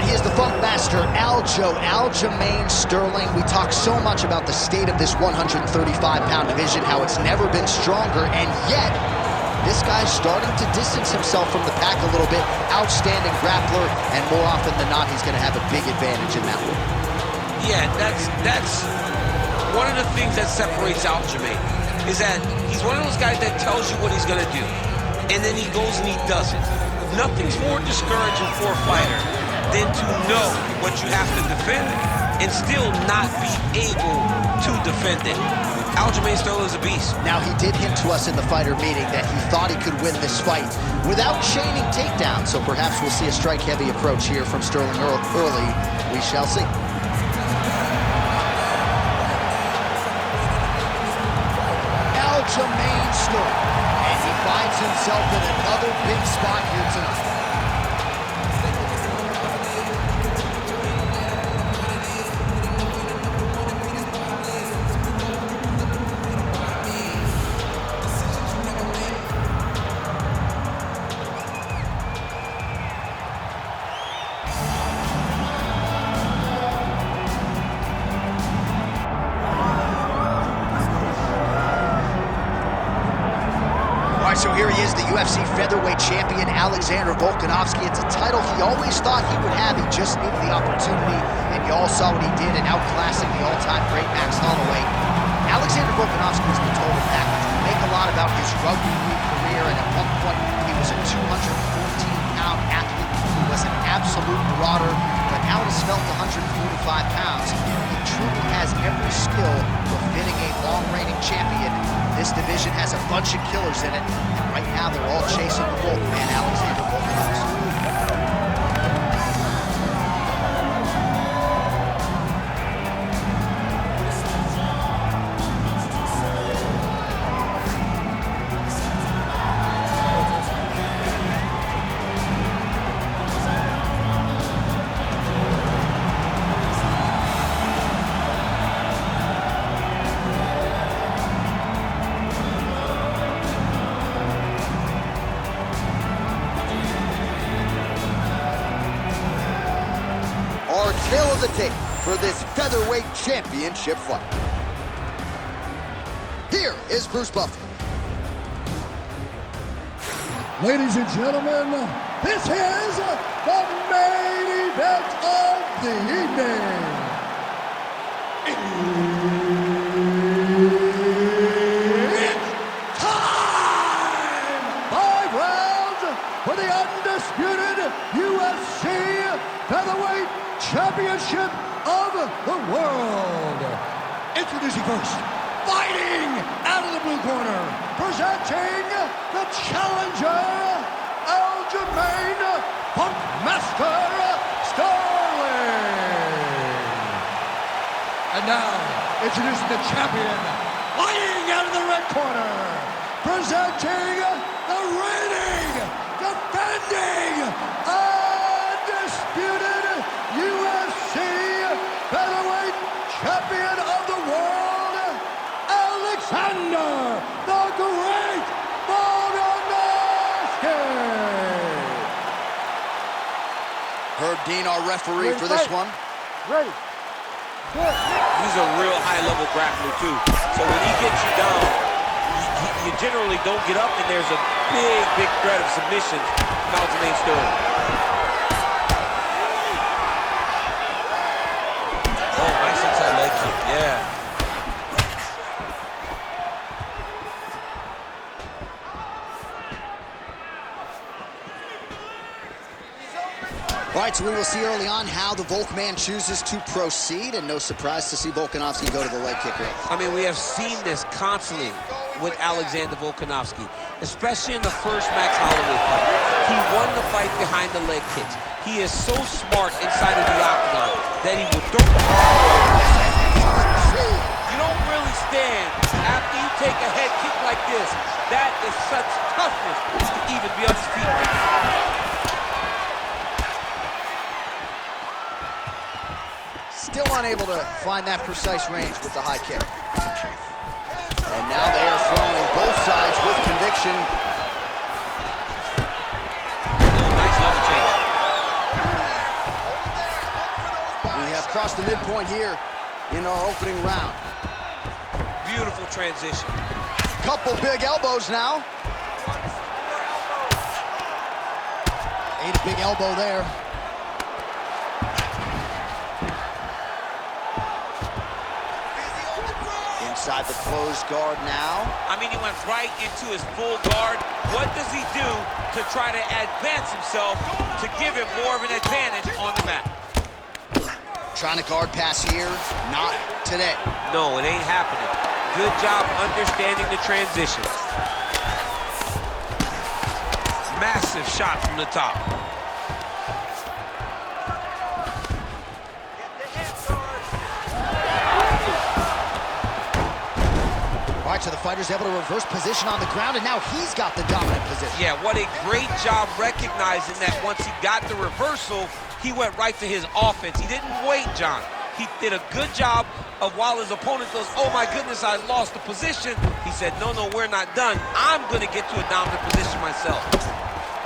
Here's the funk master, Aljamain Sterling. We talk so much about the state of this 135-pound division, how it's never been stronger, and yet this guy's starting to distance himself from the pack a little bit. Outstanding grappler, and more often than not, he's going to have a big advantage in that one. Yeah, that's one of the things that separates Aljamain, is that he's one of those guys that tells you what he's going to do, and then he goes and he does it. Nothing's more discouraging for a fighter than to know what you have to defend and still not be able to defend it. Aljamain Sterling is a beast. Now, he did hint to us in the fighter meeting that he thought he could win this fight without chaining takedowns, so perhaps we'll see a strike-heavy approach here from Sterling early. We shall see. Aljamain Sterling, and he finds himself in another big spot here tonight. So here he is, the UFC featherweight champion, Alexander Volkanovski. It's a title he always thought he would have. He just needed the opportunity, and you all saw what he did in outclassing the all-time great Max Holloway. Alexander Volkanovski is the total package. We make a lot about his rugby league career, and at one point, he was a 214-pound athlete who was an absolute marauder, but now he's felt 145 pounds. He truly has every skill befitting a long-reigning champion. This division has a bunch of killers in it, and right now they're all chasing the Volkman, Alexander Volkanovski. Our tale of the tape for this featherweight championship fight. Here is Bruce Buffer. Ladies and gentlemen, this is the main event of the evening. It's time! 5 rounds for the undisputed UFC featherweight championship of the world. Introducing first, fighting out of the blue corner, presenting the challenger, Aljamain Funkmaster Sterling. And now, introducing the champion, fighting out of the red corner, presenting the reigning, defending, undisputed UFC featherweight champion of the world, Alexander the Great Volkanovski. Herb Dean, our referee for this one. Ready. Good. He's a real high-level grappler, too. So when he gets you down, you generally don't get up, and there's a big threat of submission from Aljamain Sterling. Yeah. All right, so we will see early on how the Volkman chooses to proceed, and no surprise to see Volkanovski go to the leg kick. I mean, we have seen this constantly with Alexander Volkanovski, especially in the first Max Holloway fight. He won the fight behind the leg kicks. He is so smart inside of the octagon that he will throw the You don't really stand after you take a head kick like this. That is such toughness to even be on his feet right now. unable to find that precise range with the high kick. And now they are throwing both sides with conviction. Nice level change. We have crossed the midpoint here in our opening round. Beautiful transition. Couple big elbows now. Ate a big elbow there. Inside the closed guard now. I mean, he went right into his full guard. What does he do to try to advance himself to give him more of an advantage on the mat? Trying to guard pass here, not today. No, it ain't happening. Good job understanding the transitions. Massive shot from the top. All right, so the fighter's able to reverse position on the ground, and now he's got the dominant position. Yeah, what a great job recognizing that once he got the reversal, he went right to his offense. He didn't wait, John. He did a good job of while his opponent goes, oh my goodness, I lost the position. He said, no, we're not done. I'm gonna get to a dominant position myself.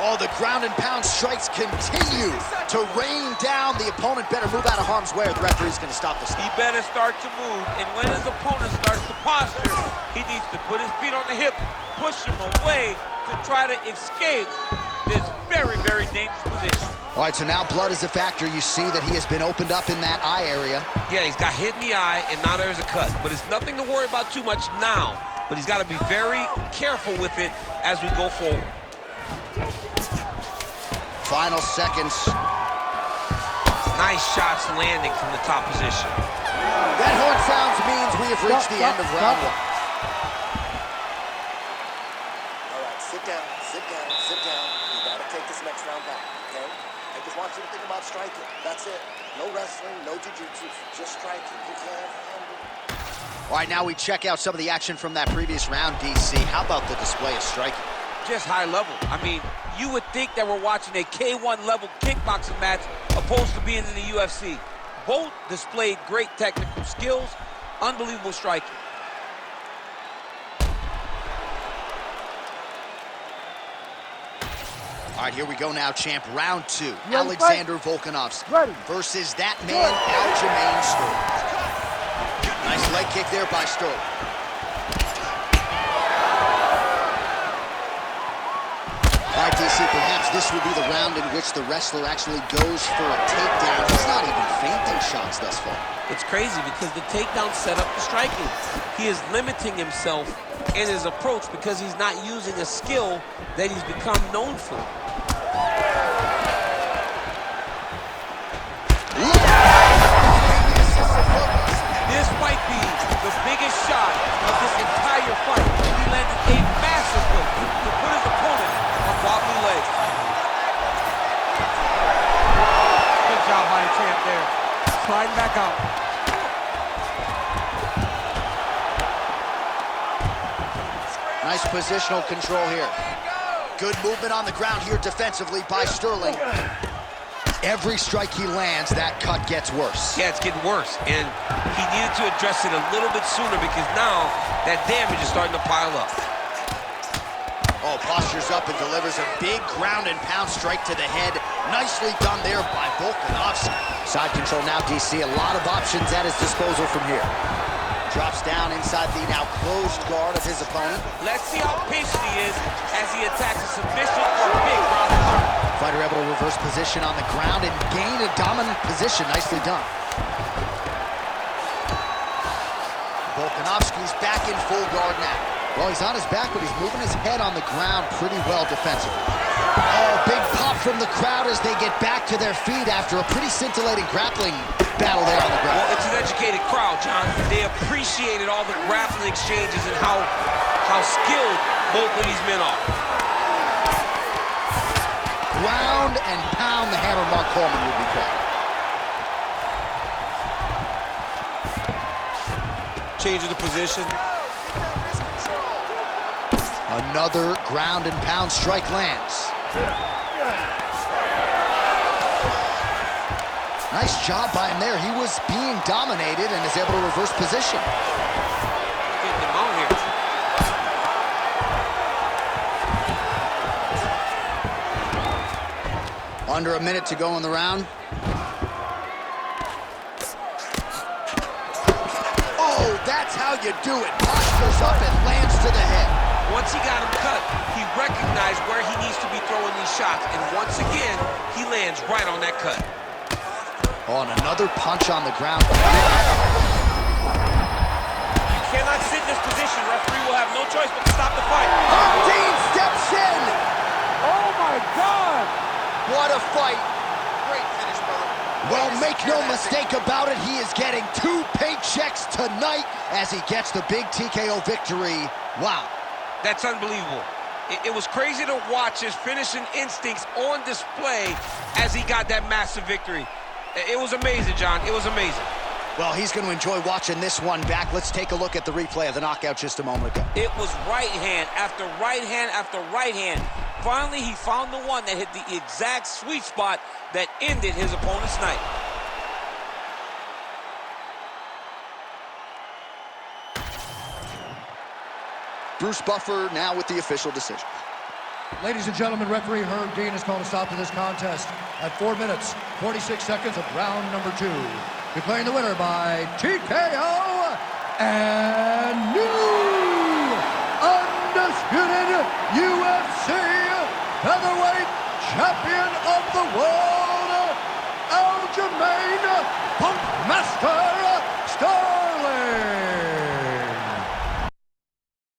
Oh, the ground and pound strikes continue to rain down. The opponent better move out of harm's way or the referee's gonna stop the He stop. better start to move, and when his opponent starts to posture, he needs to put his feet on the hip, push him away to try to escape this very, very dangerous position. All right, so now blood is a factor. You see that he has been opened up in that eye area. Yeah, he's got hit in the eye, and now there's a cut. But it's nothing to worry about too much now. But he's got to be very careful with it as we go forward. Final seconds. Nice shots landing from the top position. That horn sounds means we have reached the end of round one. All right, sit down, sit down, sit down. You gotta take this next round back, okay? I just want you to think about striking. That's it. No wrestling, no jiu-jitsu, just striking. You can't handle. All right, now we check out some of the action from that previous round, DC. How about the display of striking? Just high level. I mean, you would think that we're watching a K1 level kickboxing match opposed to being in the UFC. Both displayed great technical skills, unbelievable striking. All right, here we go now, champ. Round two. Alexander Volkanovski versus that man, Aljamain Sterling. Nice leg kick there by Sterling. All right, DC, perhaps this will be the round in which the wrestler actually goes for a takedown. He's not even feinting shots thus far. It's crazy because the takedown set up the striking. He is limiting himself in his approach because he's not using a skill that he's become known for. This might be the biggest shot of this entire fight. He landed a massive hook to put his opponent on wobbly legs. Good job by the champ there. Sliding back out. Nice positional control here. Good movement on the ground here defensively by Sterling. Every strike he lands, that cut gets worse. Yeah, it's getting worse, and he needed to address it a little bit sooner because now that damage is starting to pile up. Oh, postures up and delivers a big ground and pound strike to the head. Nicely done there by Volkanovski. Side control now, DC. A lot of options at his disposal from here. Drops down inside the now closed guard of his opponent. Let's see how patient he is as he attacks a submission or a big ground and pound. Fighter able to reverse position on the ground and gain a dominant position. Nicely done. Volkanovski's back in full guard now. Well, he's on his back, but he's moving his head on the ground pretty well defensively. Oh, big pop from the crowd as they get back to their feet after a pretty scintillating grappling battle there on the ground. Well, it's an educated crowd, John. They appreciated all the grappling exchanges and how skilled both of these men are. Ground and pound, the hammer Mark Coleman would be called. Change of the position. Another ground and pound strike lands. Nice job by him there. He was being dominated and is able to reverse position. Getting him on here. Under a minute to go in the round. Oh, that's how you do it. Postures up and lands to the head. Once he got him cut, he recognized where he needs to be throwing these shots. And once again, he lands right on that cut. Oh, and another punch on the ground. You cannot sit in this position. Referee will have no choice but to stop the fight. Dean steps in. Oh my God! What a fight. Great finish, brother. Well, make no mistake about it, he is getting 2 paychecks tonight as he gets the big TKO victory. Wow. That's unbelievable. It was crazy to watch his finishing instincts on display as he got that massive victory. It was amazing, John. It was amazing. Well, he's going to enjoy watching this one back. Let's take a look at the replay of the knockout just a moment ago. It was right hand after right hand after right hand. Finally, he found the one that hit the exact sweet spot that ended his opponent's night. Bruce Buffer now with the official decision. Ladies and gentlemen, referee Herb Dean has called a stop to this contest at 4 minutes, 46 seconds of round number 2. Declaring the winner by TKO and new undisputed UFC featherweight champion of the world, Aljamain Funkmaster